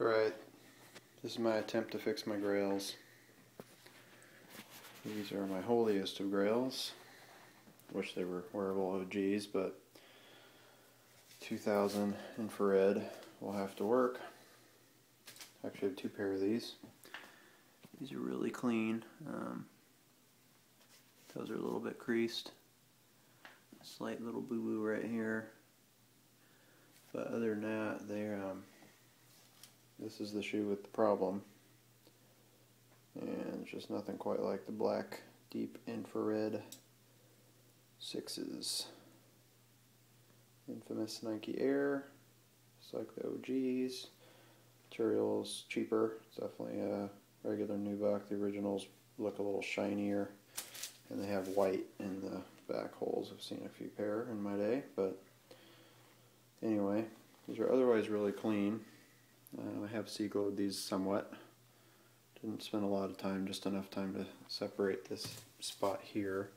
Alright, this is my attempt to fix my grails. These are my holiest of grails. Wish they were wearable OGs, but 2000 infrared will have to work. Actually, I have two pair of these. These are really clean. Those are a little bit creased. A slight little boo-boo right here. But other than that, they're this is the shoe with the problem. And it's just nothing quite like the black deep infrared 6s. Infamous Nike Air, just like the OGs. Material's cheaper. It's definitely a regular nubuck. The originals look a little shinier, and they have white in the back holes. I've seen a few pair in my day, but anyway, these are otherwise really clean. I have seaglowed these somewhat. Didn't spend a lot of time, just enough time to separate this spot here,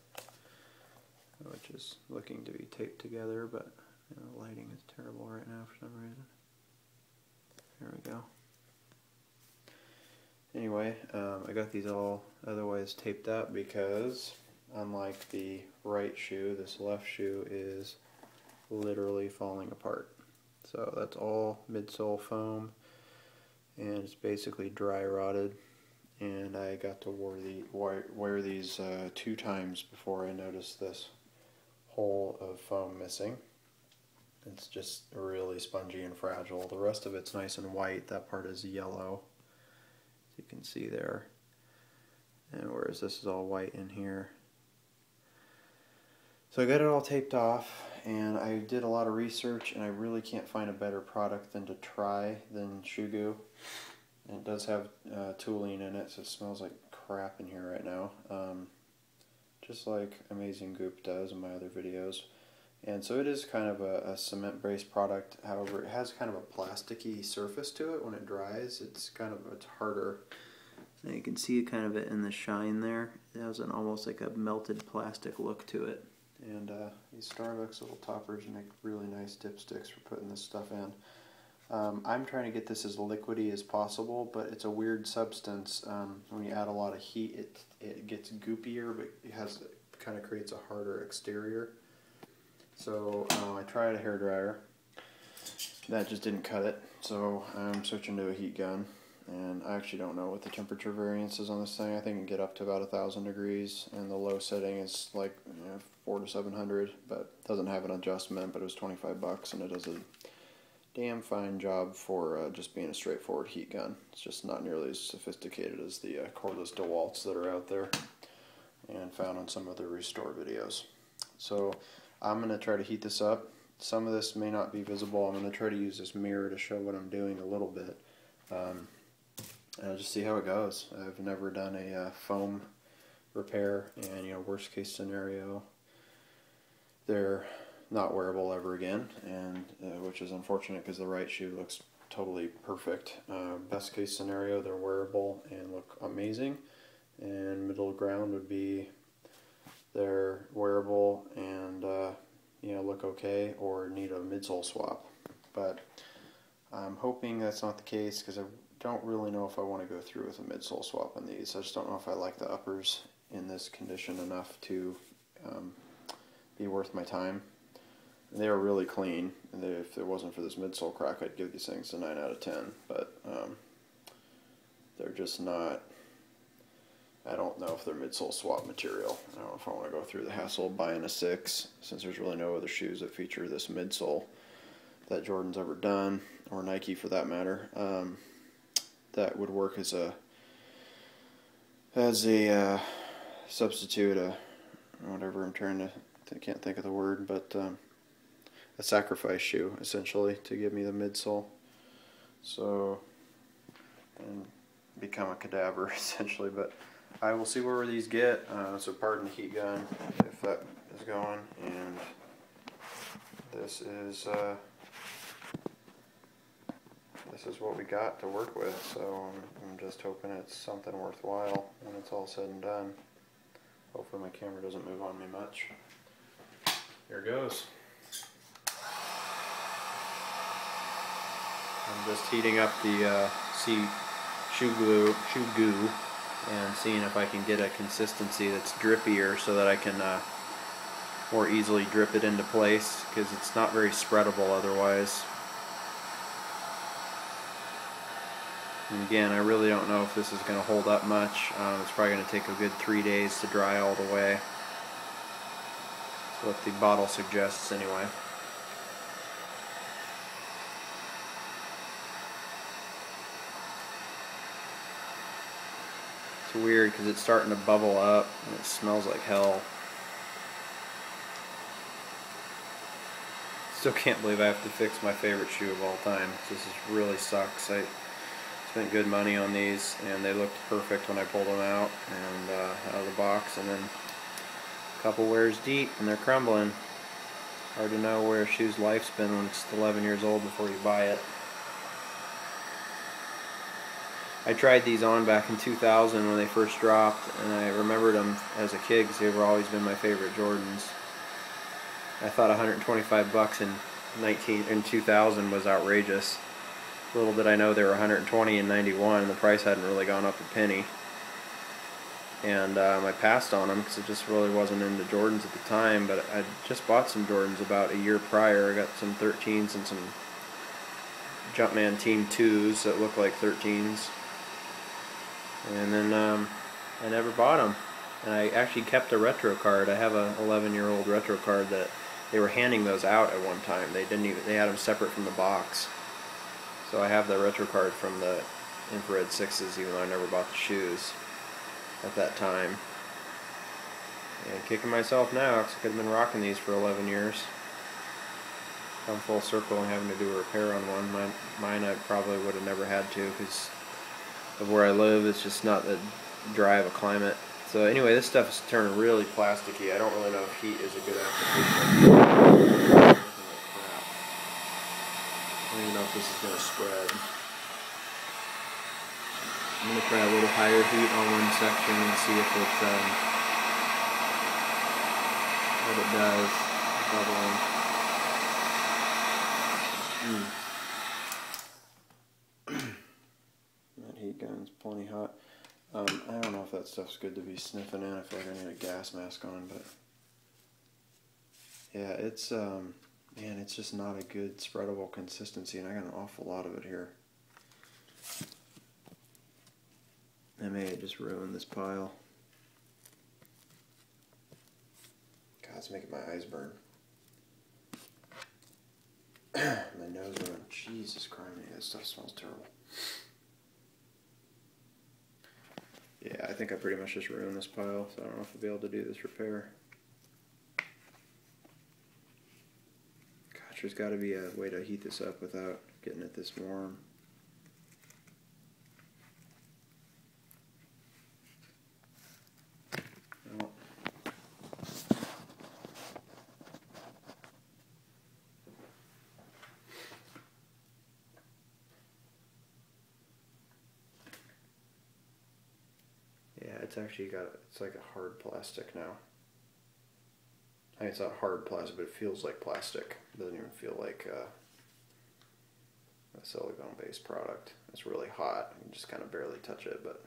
which is looking to be taped together, but you know, the lighting is terrible right now for some reason. There we go. Anyway, I got these all otherwise taped up because, unlike the right shoe, this left shoe is literally falling apart. So that's all midsole foam, and it's basically dry rotted. And I got to wear these 2 times before I noticed this hole of foam missing. It's just really spongy and fragile. The rest of it's nice and white. That part is yellow, as you can see there. And whereas this is all white in here. So I got it all taped off, and I did a lot of research, and I really can't find a better product than to try than Shoe Goo. And it does have tooling in it, so it smells like crap in here right now. Just like Amazing Goop does in my other videos. And so it is kind of a cement-based product. However, it has kind of a plasticky surface to it when it dries. It's harder. So you can see kind of it in the shine there. It has an almost like a melted plastic look to it. And these Starbucks little toppers make really nice dipsticks for putting this stuff in. I'm trying to get this as liquidy as possible, but it's a weird substance. When you add a lot of heat, it gets goopier, but it kind of creates a harder exterior. So I tried a hairdryer. That just didn't cut it. So I'm switching to a heat gun, and I actually don't know what the temperature variance is on this thing. I think it can get up to about 1,000 degrees, and the low setting is like 400 to 700, but it doesn't have an adjustment. But it was $25, and it does a damn fine job for just being a straightforward heat gun. It's just not nearly as sophisticated as the cordless DeWalt's that are out there and found on some other restore videos. So I'm going to try to heat this up. Some of this may not be visible. I'm going to try to use this mirror to show what I'm doing a little bit. And I'll just see how it goes. I've never done a foam repair, and worst case scenario, they're not wearable ever again, and which is unfortunate because the right shoe looks totally perfect. Best case scenario, they're wearable and look amazing, and middle ground would be they're wearable and look okay, or need a midsole swap. But I'm hoping that's not the case, because I don't really know if I want to go through with a midsole swap on these. I just don't know if I like the uppers in this condition enough to be worth my time. They are really clean, and if it wasn't for this midsole crack, I'd give these things a 9 out of 10, but they're just not, I don't know if they're midsole swap material. I don't know if I want to go through the hassle of buying a 6, since there's really no other shoes that feature this midsole that Jordan's ever done, or Nike for that matter, that would work as a substitute, whatever I'm trying to, I can't think of the word, but a sacrifice shoe, essentially, to give me the midsole. So, and become a cadaver, essentially. But I will see where these get. So pardon the heat gun, if that is going. And this is what we got to work with. So I'm just hoping it's something worthwhile when it's all said and done. Hopefully my camera doesn't move on me much. Here goes. I'm just heating up the Shoe Goo and seeing if I can get a consistency that's drippier so that I can more easily drip it into place, because it's not very spreadable otherwise. And again, I really don't know if this is going to hold up much. It's probably going to take a good 3 days to dry all the way. That's what the bottle suggests anyway. It's weird because it's starting to bubble up and it smells like hell. Still can't believe I have to fix my favorite shoe of all time. This really sucks. I spent good money on these and they looked perfect when I pulled them out and out of the box, and then a couple wears deep and they're crumbling. Hard to know where a shoe's life's been when it's 11 years old before you buy it. I tried these on back in 2000 when they first dropped, and I remembered them as a kid because they've always been my favorite Jordans. I thought $125 in 2000 was outrageous. Little did I know they were $120 in '91, and the price hadn't really gone up a penny. And I passed on them because it just really wasn't into Jordans at the time. But I just bought some Jordans about a year prior. I got some 13s and some Jumpman Team 2s that look like 13s. And then I never bought them. And I actually kept a retro card. I have a 11-year-old retro card that they were handing those out at one time. They had them separate from the box. So I have the retro card from the infrared 6s, even though I never bought the shoes at that time. And kicking myself now because I could have been rocking these for 11 years. Come full circle and having to do a repair on one. Mine I probably would have never had to because of where I live. It's just not that dry of a climate. So anyway, this stuff is turning really plasticky. I don't really know if heat is a good application. I don't even know if this is going to spread. I'm going to try a little higher heat on one section and see if it, what it does. Bubbling. That heat gun's plenty hot. I don't know if that stuff's good to be sniffing in. I feel like I need a gas mask on, but yeah, it's man, it's just not a good spreadable consistency, and I got an awful lot of it here. I may have just ruined this pile. God, it's making my eyes burn. My nose ruined. Jesus Christ, that stuff smells terrible. Yeah, I think I pretty much just ruined this pile, so I don't know if I'll be able to do this repair. Gosh, there's got to be a way to heat this up without getting it this warm. Oh. Yeah, it's actually it's like a hard plastic now. I mean, it's not hard plastic, but it feels like plastic. It doesn't even feel like a silicone-based product. It's really hot. You can just kind of barely touch it, but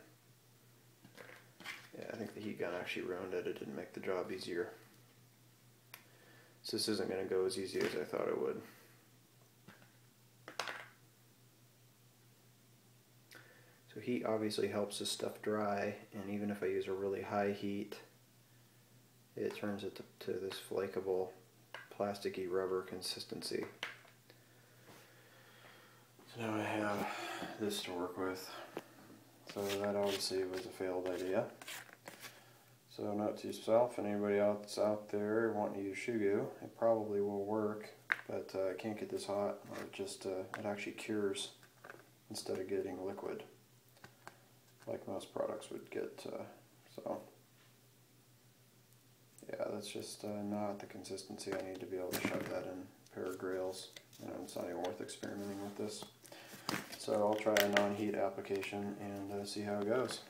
yeah, I think the heat gun actually ruined it. It didn't make the job easier. So this isn't going to go as easy as I thought it would. So heat obviously helps this stuff dry, and even if I use a really high heat, it turns it to this flakeable, plasticky rubber consistency. So now I have this to work with. So that obviously was a failed idea. So note to yourself and anybody else out there wanting to use Shoe Goo, it probably will work, but I can't get this hot. It actually cures instead of getting liquid, like most products would get. So yeah, that's just not the consistency I need to be able to shove that in a pair of grails. And it's not even worth experimenting with this. So I'll try a non-heat application and see how it goes.